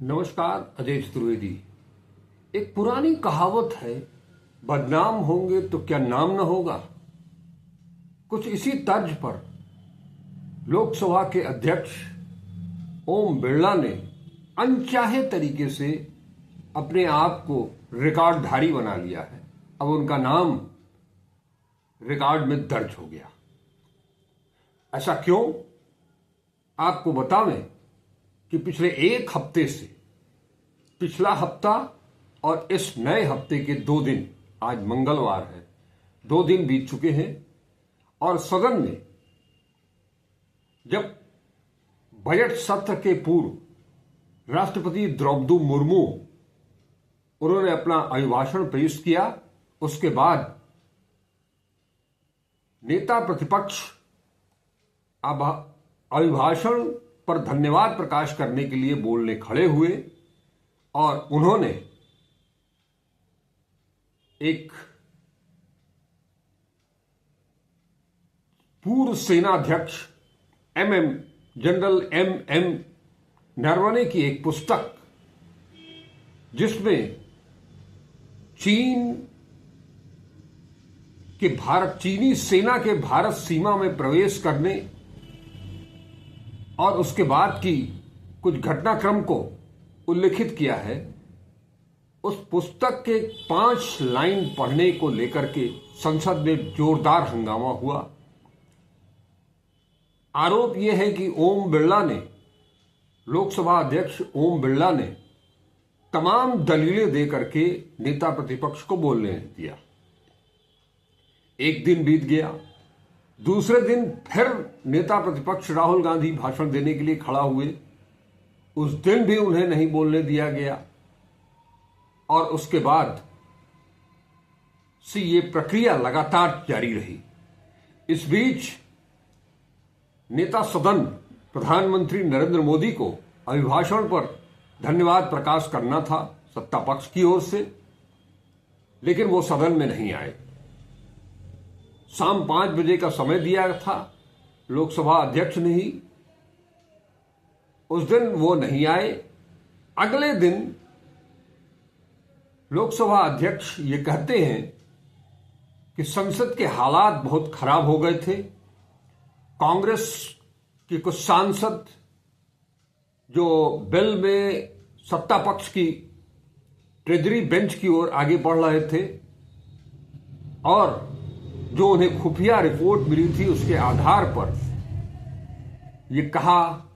नमस्कार। अजय चतुर्वेदी। एक पुरानी कहावत है, बदनाम होंगे तो क्या नाम न होगा। कुछ इसी तर्ज पर लोकसभा के अध्यक्ष ओम बिरला ने अनचाहे तरीके से अपने आप को रिकॉर्डधारी बना लिया है। अब उनका नाम रिकॉर्ड में दर्ज हो गया। ऐसा क्यों, आपको बतावें कि पिछले एक हफ्ते से, पिछला हफ्ता और इस नए हफ्ते के 2 दिन, आज मंगलवार है, 2 दिन बीत चुके हैं और सदन में जब बजट सत्र के पूर्व राष्ट्रपति द्रौपदी मुर्मू उन्होंने अपना अभिभाषण पेश किया, उसके बाद नेता प्रतिपक्ष अभिभाषण पर धन्यवाद प्रकाश करने के लिए बोलने खड़े हुए और उन्होंने एक पूर्व सेनाध्यक्ष जनरल एम नरवणे की एक पुस्तक, जिसमें चीनी सेना के भारत सीमा में प्रवेश करने और उसके बाद की कुछ घटनाक्रम को उल्लेखित किया है, उस पुस्तक के 5 लाइन पढ़ने को लेकर के संसद में जोरदार हंगामा हुआ। आरोप यह है कि लोकसभा अध्यक्ष ओम बिरला ने तमाम दलीलें देकर के नेता प्रतिपक्ष को बोलने नहीं दिया। एक दिन बीत गया, दूसरे दिन फिर नेता प्रतिपक्ष राहुल गांधी भाषण देने के लिए खड़ा हुए, उस दिन भी उन्हें नहीं बोलने दिया गया और उसके बाद से ये प्रक्रिया लगातार जारी रही। इस बीच नेता सदन प्रधानमंत्री नरेंद्र मोदी को अभिभाषण पर धन्यवाद प्रकाश करना था सत्ता पक्ष की ओर से, लेकिन वो सदन में नहीं आए। शाम 5 बजे का समय दिया था लोकसभा अध्यक्ष ने ही, उस दिन वो नहीं आए। अगले दिन लोकसभा अध्यक्ष ये कहते हैं कि संसद के हालात बहुत खराब हो गए थे। कांग्रेस के कुछ सांसद जो बिल में सत्ता पक्ष की ट्रेजरी बेंच की ओर आगे बढ़ रहे थे और जो उन्हें खुफिया रिपोर्ट मिली थी, उसके आधार पर यह कहा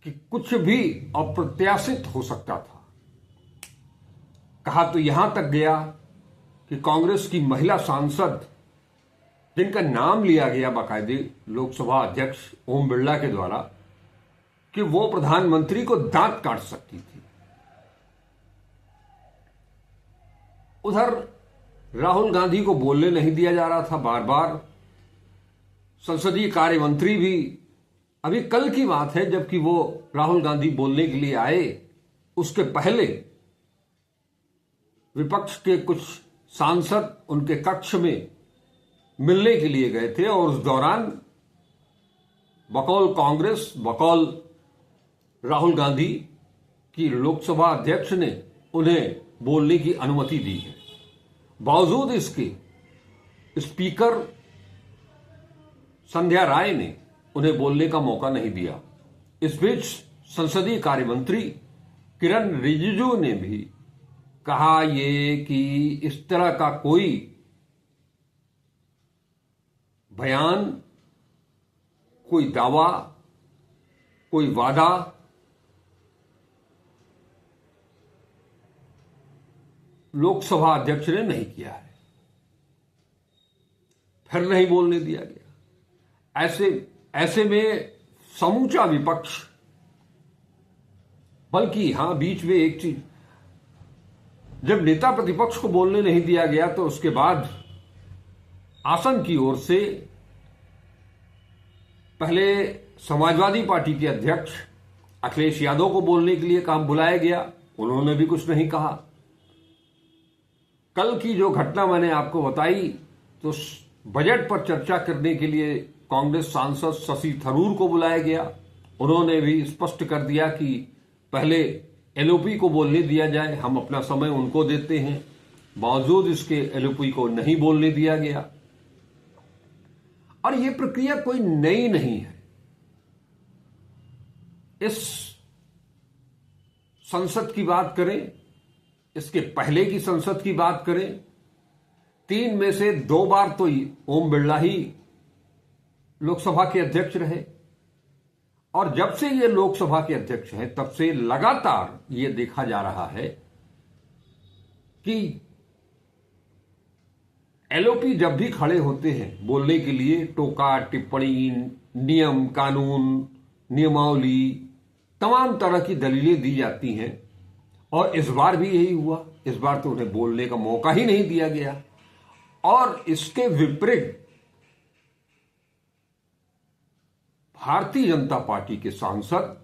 कि कुछ भी अप्रत्याशित हो सकता था। कहा तो यहां तक गया कि कांग्रेस की महिला सांसद, जिनका नाम लिया गया बाकायदे लोकसभा अध्यक्ष ओम बिरला के द्वारा, कि वो प्रधानमंत्री को दांत काट सकती थी। उधर राहुल गांधी को बोलने नहीं दिया जा रहा था बार बार। संसदीय कार्य मंत्री भी, अभी कल की बात है जबकि वो राहुल गांधी बोलने के लिए आए, उसके पहले विपक्ष के कुछ सांसद उनके कक्ष में मिलने के लिए गए थे और उस दौरान बकौल कांग्रेस, बकौल राहुल गांधी की लोकसभा अध्यक्ष ने उन्हें बोलने की अनुमति दी है। बावजूद इसके स्पीकर संध्या राय ने उन्हें बोलने का मौका नहीं दिया। इस बीच संसदीय कार्य मंत्री किरण रिजिजू ने भी कहा ये कि इस तरह का कोई बयान, कोई दावा, कोई वादा लोकसभा अध्यक्ष ने नहीं किया है। फिर नहीं बोलने दिया गया। ऐसे में समूचा विपक्ष, बल्कि हां, बीच में एक चीज, जब नेता प्रतिपक्ष को बोलने नहीं दिया गया तो उसके बाद आसन की ओर से पहले समाजवादी पार्टी के अध्यक्ष अखिलेश यादव को बोलने के लिए काम बुलाया गया, उन्होंने भी कुछ नहीं कहा। कल की जो घटना मैंने आपको बताई, तो बजट पर चर्चा करने के लिए कांग्रेस सांसद शशि थरूर को बुलाया गया, उन्होंने भी स्पष्ट कर दिया कि पहले एलओपी को बोलने दिया जाए, हम अपना समय उनको देते हैं, बावजूद इसके एलओपी को नहीं बोलने दिया गया। और यह प्रक्रिया कोई नई नहीं है। इस संसद की बात करें, इसके पहले की संसद की बात करें, 3 में से 2 बार तो ओम बिरला ही लोकसभा के अध्यक्ष रहे। और जब से ये लोकसभा के अध्यक्ष हैं तब से लगातार ये देखा जा रहा है कि एलओपी जब भी खड़े होते हैं बोलने के लिए, टोका टिप्पणी, नियम कानून, नियमावली, तमाम तरह की दलीलें दी जाती हैं। और इस बार भी यही हुआ। इस बार तो उन्हें बोलने का मौका ही नहीं दिया गया। और इसके विपरीत भारतीय जनता पार्टी के सांसद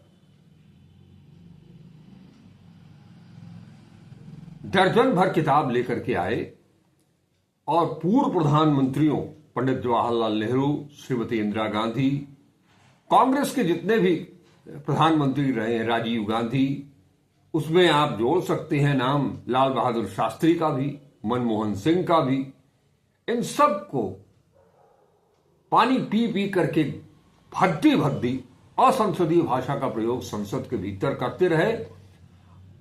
दर्जन भर किताब लेकर के आए और पूर्व प्रधानमंत्रियों पंडित जवाहरलाल नेहरू, श्रीमती इंदिरा गांधी, कांग्रेस के जितने भी प्रधानमंत्री रहे हैं, राजीव गांधी, उसमें आप जोड़ सकते हैं नाम लाल बहादुर शास्त्री का भी, मनमोहन सिंह का भी, इन सब को पानी पी पी करके भद्दी भद्दी असंसदीय भाषा का प्रयोग संसद के भीतर करते रहे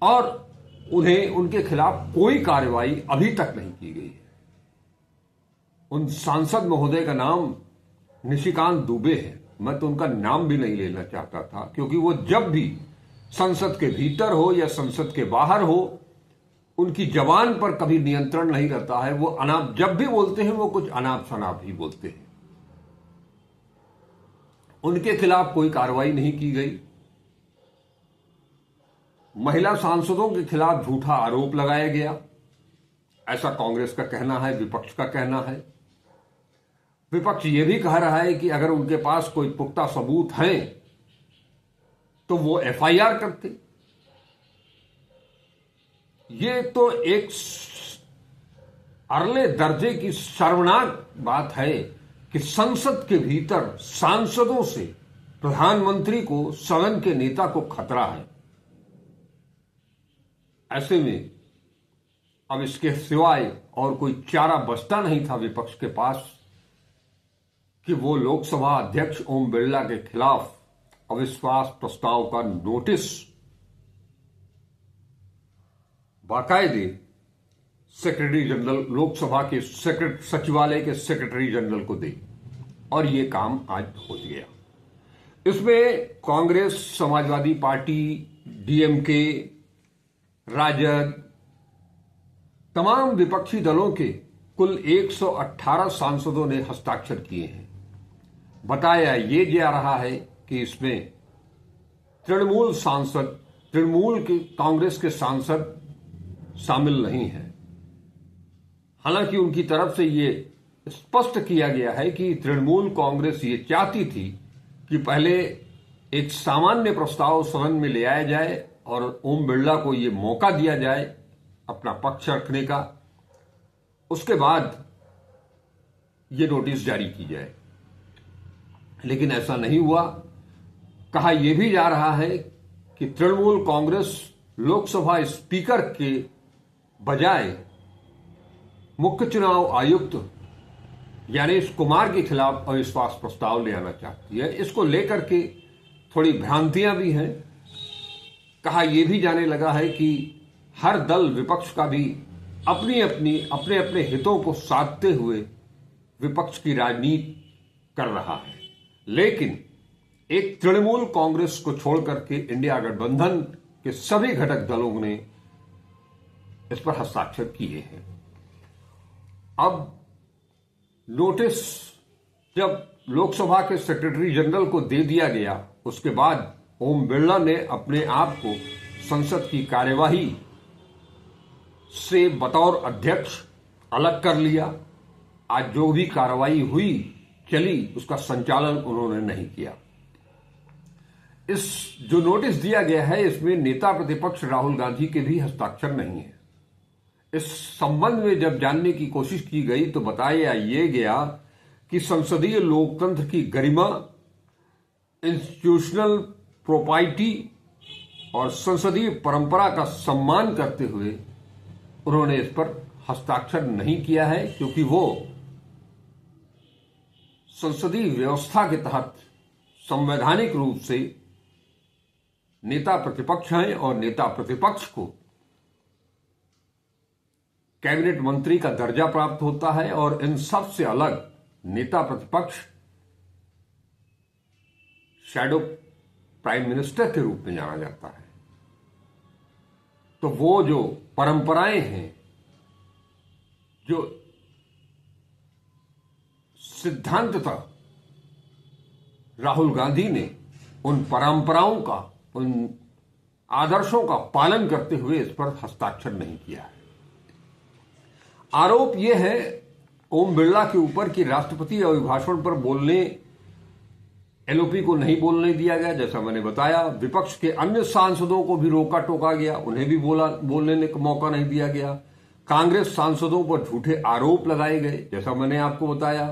और उन्हें उनके खिलाफ कोई कार्रवाई अभी तक नहीं की गई है। उन सांसद महोदय का नाम निशिकांत दुबे है। मैं तो उनका नाम भी नहीं लेना चाहता था, क्योंकि वो जब भी संसद के भीतर हो या संसद के बाहर हो, उनकी जबान पर कभी नियंत्रण नहीं रहता है। वो अनाप जब भी बोलते हैं वो कुछ अनाप शनाप ही बोलते हैं। उनके खिलाफ कोई कार्रवाई नहीं की गई। महिला सांसदों के खिलाफ झूठा आरोप लगाया गया, ऐसा कांग्रेस का कहना है, विपक्ष का कहना है। विपक्ष ये भी कह रहा है कि अगर उनके पास कोई पुख्ता सबूत हैं तो वो एफआईआर करते। ये तो एक अगले दर्जे की शर्मनाक बात है कि संसद के भीतर सांसदों से प्रधानमंत्री को, सदन के नेता को खतरा है। ऐसे में अब इसके सिवाय और कोई चारा बचता नहीं था विपक्ष के पास कि वो लोकसभा अध्यक्ष ओम बिरला के खिलाफ अविश्वास प्रस्ताव का नोटिस बाकायदे सेक्रेटरी जनरल, लोकसभा के सचिवालय के सेक्रेटरी जनरल को दे। और ये काम आज हो गया। इसमें कांग्रेस, समाजवादी पार्टी, डीएमके, राजद, तमाम विपक्षी दलों के कुल 118 सांसदों ने हस्ताक्षर किए हैं। बताया ये जा रहा है कि इसमें तृणमूल सांसद, तृणमूल के कांग्रेस के सांसद शामिल नहीं हैं। हालांकि उनकी तरफ से ये स्पष्ट किया गया है कि तृणमूल कांग्रेस ये चाहती थी कि पहले एक सामान्य प्रस्ताव सदन में ले आया जाए और ओम बिरला को ये मौका दिया जाए अपना पक्ष रखने का, उसके बाद ये नोटिस जारी की जाए। लेकिन ऐसा नहीं हुआ। कहा यह भी जा रहा है कि तृणमूल कांग्रेस लोकसभा स्पीकर के बजाय मुख्य चुनाव आयुक्त ज्ञानेश कुमार के खिलाफ अविश्वास प्रस्ताव ले आना चाहती है। इसको लेकर के थोड़ी भ्रांतियां भी हैं। कहा यह भी जाने लगा है कि हर दल, विपक्ष का भी अपने अपने हितों को साधते हुए विपक्ष की राजनीति कर रहा है। लेकिन एक तृणमूल कांग्रेस को छोड़ करके इंडिया गठबंधन के सभी घटक दलों ने इस पर हस्ताक्षर किए हैं। अब नोटिस जब लोकसभा के सेक्रेटरी जनरल को दे दिया गया, उसके बाद ओम बिरला ने अपने आप को संसद की कार्यवाही से बतौर अध्यक्ष अलग कर लिया। आज जो भी कार्रवाई हुई चली, उसका संचालन उन्होंने नहीं किया। इस जो नोटिस दिया गया है, इसमें नेता प्रतिपक्ष राहुल गांधी के भी हस्ताक्षर नहीं है। इस संबंध में जब जानने की कोशिश की गई तो बताया ये गया कि संसदीय लोकतंत्र की गरिमा, इंस्टीट्यूशनल प्रोप्राइटी और संसदीय परंपरा का सम्मान करते हुए उन्होंने इस पर हस्ताक्षर नहीं किया है, क्योंकि वो संसदीय व्यवस्था के तहत संवैधानिक रूप से नेता प्रतिपक्ष हैं और नेता प्रतिपक्ष को कैबिनेट मंत्री का दर्जा प्राप्त होता है और इन सब से अलग नेता प्रतिपक्ष शैडो प्राइम मिनिस्टर के रूप में जाना जाता है। तो वो जो परंपराएं हैं, जो सिद्धांततः राहुल गांधी ने उन परंपराओं का, उन आदर्शों का पालन करते हुए इस पर हस्ताक्षर नहीं किया है। आरोप यह है ओम बिरला के ऊपर कि राष्ट्रपति अभिभाषण पर बोलने, एलओपी को नहीं बोलने दिया गया। जैसा मैंने बताया, विपक्ष के अन्य सांसदों को भी रोका टोका गया, उन्हें भी बोलने का मौका नहीं दिया गया। कांग्रेस सांसदों पर झूठे आरोप लगाए गए, जैसा मैंने आपको बताया।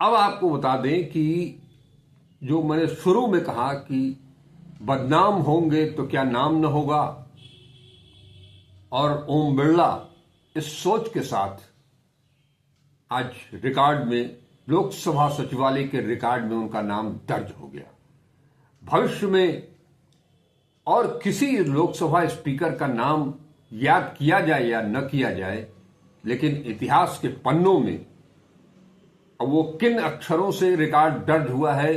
अब आपको बता दें कि जो मैंने शुरू में कहा कि बदनाम होंगे तो क्या नाम न होगा, और ओम बिरला इस सोच के साथ आज रिकॉर्ड में, लोकसभा सचिवालय के रिकॉर्ड में उनका नाम दर्ज हो गया। भविष्य में और किसी लोकसभा स्पीकर का नाम याद किया जाए या न किया जाए, लेकिन इतिहास के पन्नों में अब वो किन अक्षरों से रिकॉर्ड दर्ज हुआ है,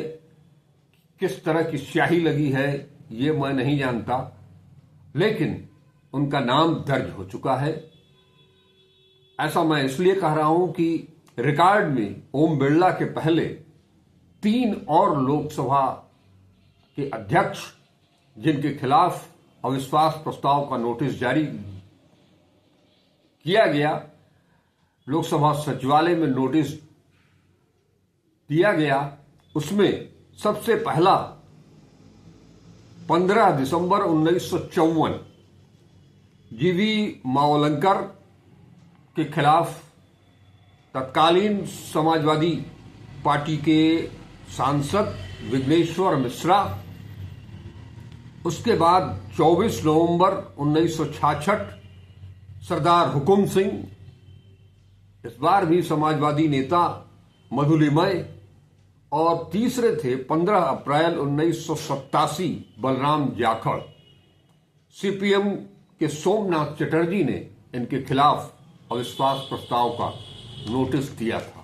किस तरह की स्याही लगी है, ये मैं नहीं जानता, लेकिन उनका नाम दर्ज हो चुका है। ऐसा मैं इसलिए कह रहा हूं कि रिकॉर्ड में ओम बिरला के पहले 3 और लोकसभा के अध्यक्ष, जिनके खिलाफ अविश्वास प्रस्ताव का नोटिस जारी किया गया, लोकसभा सचिवालय में नोटिस दिया गया, उसमें सबसे पहला 15 दिसंबर 1954 जीवी मावलंकर के खिलाफ तत्कालीन समाजवादी पार्टी के सांसद विघ्नेश्वर मिश्रा, उसके बाद 24 नवंबर 1966 सरदार हुकुम सिंह, इस बार भी समाजवादी नेता मधुलिमय, और तीसरे थे 15 अप्रैल 1987 बलराम जाखड़। सीपीएम के सोमनाथ चटर्जी ने इनके खिलाफ अविश्वास प्रस्ताव का नोटिस दिया था।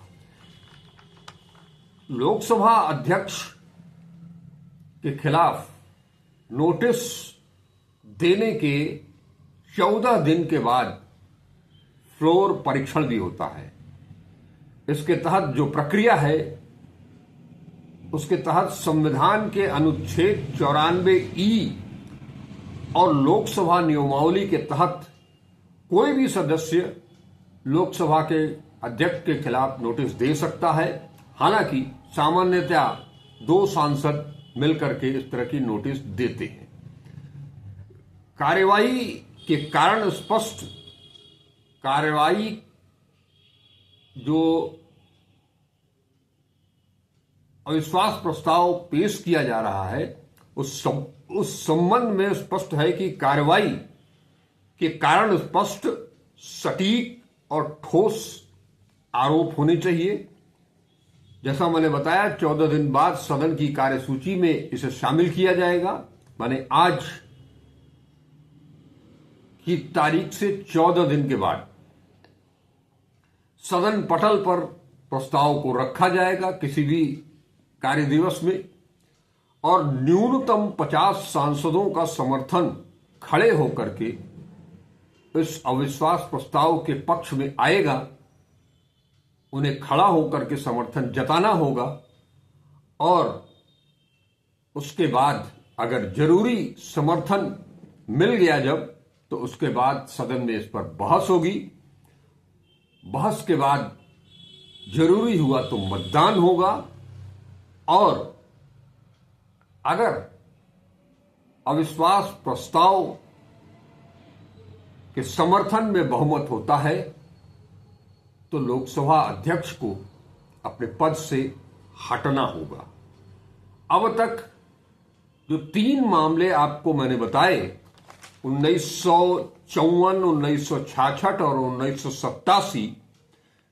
लोकसभा अध्यक्ष के खिलाफ नोटिस देने के 14 दिन के बाद फ्लोर परीक्षण भी होता है। इसके तहत जो प्रक्रिया है, उसके तहत संविधान के अनुच्छेद 94E और लोकसभा नियमावली के तहत कोई भी सदस्य लोकसभा के अध्यक्ष के खिलाफ नोटिस दे सकता है। हालांकि सामान्यतया 2 सांसद मिलकर के इस तरह की नोटिस देते हैं। कार्यवाही के कारण स्पष्ट, कार्यवाही जो अविश्वास प्रस्ताव पेश किया जा रहा है, उस संबंध में स्पष्ट है कि कार्रवाई के कारण स्पष्ट, सटीक और ठोस आरोप होने चाहिए। जैसा मैंने बताया, 14 दिन बाद सदन की कार्यसूची में इसे शामिल किया जाएगा। माने आज की तारीख से 14 दिन के बाद सदन पटल पर प्रस्ताव को रखा जाएगा किसी भी कार्य दिवस में, और न्यूनतम 50 सांसदों का समर्थन खड़े होकर के इस अविश्वास प्रस्ताव के पक्ष में आएगा। उन्हें खड़ा होकर के समर्थन जताना होगा, और उसके बाद अगर जरूरी समर्थन मिल गया जब, तो उसके बाद सदन में इस पर बहस होगी। बहस के बाद जरूरी हुआ तो मतदान होगा, और अगर अविश्वास प्रस्ताव के समर्थन में बहुमत होता है तो लोकसभा अध्यक्ष को अपने पद से हटना होगा। अब तक जो 3 मामले आपको मैंने बताए, 1954, 1966 और 1987,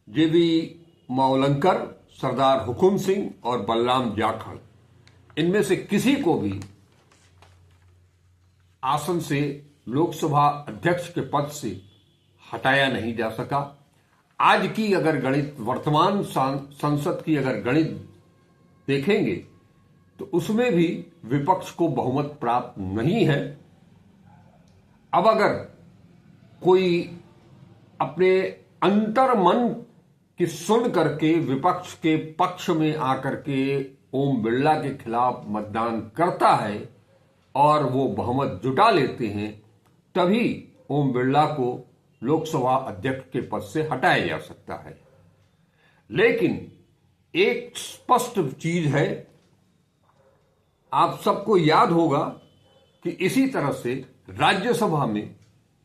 जेवी मावलंकर, सरदार हुकुम सिंह और बलराम जाखड़, इनमें से किसी को भी आसन से, लोकसभा अध्यक्ष के पद से हटाया नहीं जा सका। आज की अगर गणित, वर्तमान संसद की अगर गणित देखेंगे तो उसमें भी विपक्ष को बहुमत प्राप्त नहीं है। अब अगर कोई अपने अंतर्मन की सुन करके विपक्ष के पक्ष में आकर के ओम बिरला के खिलाफ मतदान करता है और वो बहुमत जुटा लेते हैं, तभी ओम बिरला को लोकसभा अध्यक्ष के पद से हटाया जा सकता है। लेकिन एक स्पष्ट चीज है, आप सबको याद होगा कि इसी तरह से राज्यसभा में,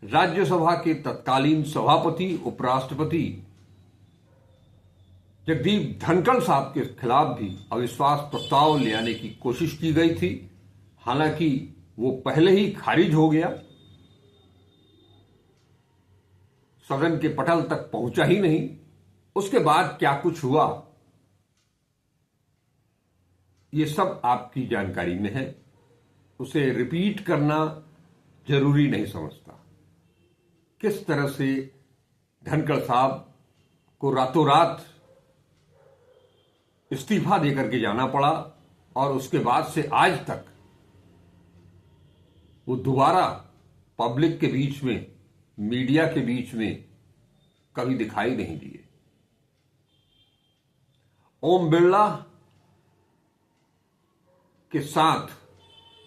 राज्यसभा के तत्कालीन सभापति, उपराष्ट्रपति जगदीप धनखड़ साहब के खिलाफ भी अविश्वास प्रस्ताव ले आने की कोशिश की गई थी। हालांकि वो पहले ही खारिज हो गया, सदन के पटल तक पहुंचा ही नहीं। उसके बाद क्या कुछ हुआ, ये सब आपकी जानकारी में है, उसे रिपीट करना जरूरी नहीं समझता। किस तरह से धनखड़ साहब को रातों रात इस्तीफा देकर के जाना पड़ा और उसके बाद से आज तक वो दोबारा पब्लिक के बीच में, मीडिया के बीच में कभी दिखाई नहीं दिए। ओम बिरला के साथ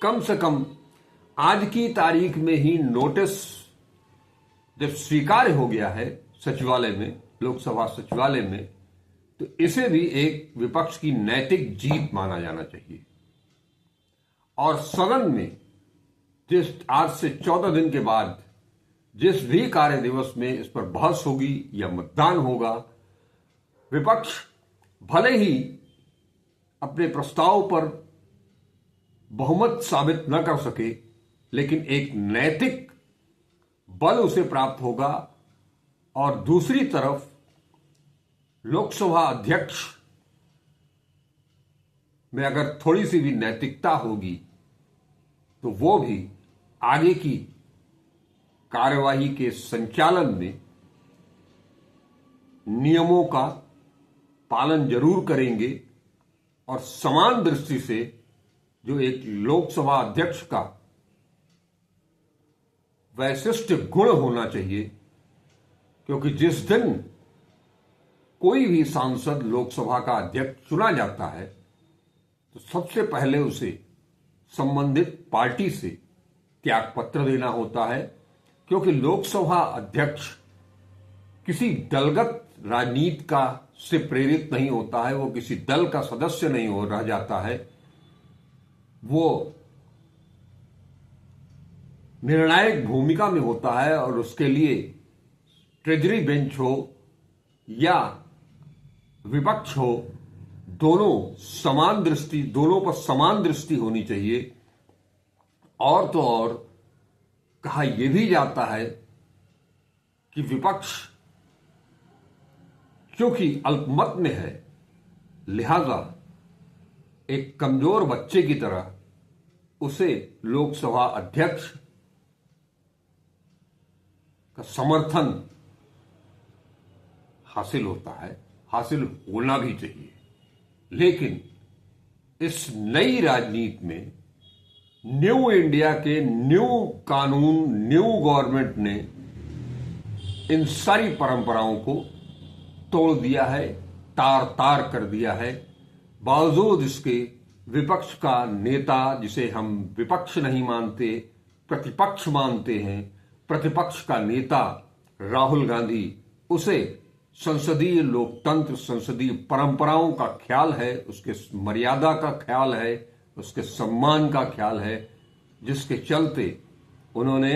कम से कम आज की तारीख में ही नोटिस जब स्वीकार हो गया है सचिवालय में, लोकसभा सचिवालय में, तो इसे भी एक विपक्ष की नैतिक जीत माना जाना चाहिए। और सदन में जिस आज से 14 दिन के बाद जिस भी कार्य दिवस में इस पर बहस होगी या मतदान होगा, विपक्ष भले ही अपने प्रस्ताव पर बहुमत साबित न कर सके, लेकिन एक नैतिक बल उसे प्राप्त होगा। और दूसरी तरफ लोकसभा अध्यक्ष में अगर थोड़ी सी भी नैतिकता होगी तो वो भी आगे की कार्यवाही के संचालन में नियमों का पालन जरूर करेंगे और समान दृष्टि से जो एक लोकसभा अध्यक्ष का वैशिष्ट गुण होना चाहिए, क्योंकि जिस दिन कोई भी सांसद लोकसभा का अध्यक्ष चुना जाता है तो सबसे पहले उसे संबंधित पार्टी से त्यागपत्र देना होता है, क्योंकि लोकसभा अध्यक्ष किसी दलगत राजनीति का से प्रेरित नहीं होता है, वो किसी दल का सदस्य नहीं हो रह जाता है। वो निर्णायक भूमिका में होता है और उसके लिए ट्रेजरी बेंच हो या विपक्ष हो, दोनों पर समान दृष्टि होनी चाहिए। और तो और कहा यह भी जाता है कि विपक्ष क्योंकि अल्पमत में है, लिहाजा एक कमजोर बच्चे की तरह उसे लोकसभा अध्यक्ष का समर्थन हासिल होता है, हासिल होना भी चाहिए। लेकिन इस नई राजनीति में न्यू इंडिया के न्यू कानून, न्यू गवर्नमेंट ने इन सारी परंपराओं को तोड़ दिया है, तार तार कर दिया है। बावजूद इसके विपक्ष का नेता, जिसे हम विपक्ष नहीं मानते, प्रतिपक्ष मानते हैं, प्रतिपक्ष का नेता राहुल गांधी, उसे संसदीय लोकतंत्र, संसदीय परंपराओं का ख्याल है, उसके मर्यादा का ख्याल है, उसके सम्मान का ख्याल है, जिसके चलते उन्होंने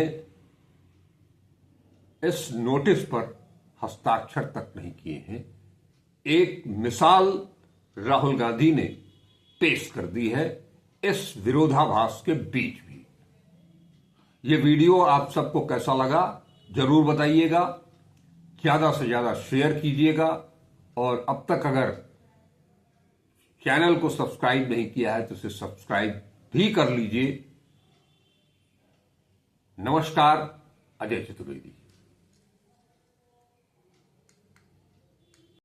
इस नोटिस पर हस्ताक्षर तक नहीं किए हैं। एक मिसाल राहुल गांधी ने पेश कर दी है इस विरोधाभास के बीच भी। ये वीडियो आप सबको कैसा लगा जरूर बताइएगा, ज्यादा से ज्यादा शेयर कीजिएगा, और अब तक अगर चैनल को सब्सक्राइब नहीं किया है तो इसे सब्सक्राइब भी कर लीजिए। नमस्कार, अजय चतुर्वेदी।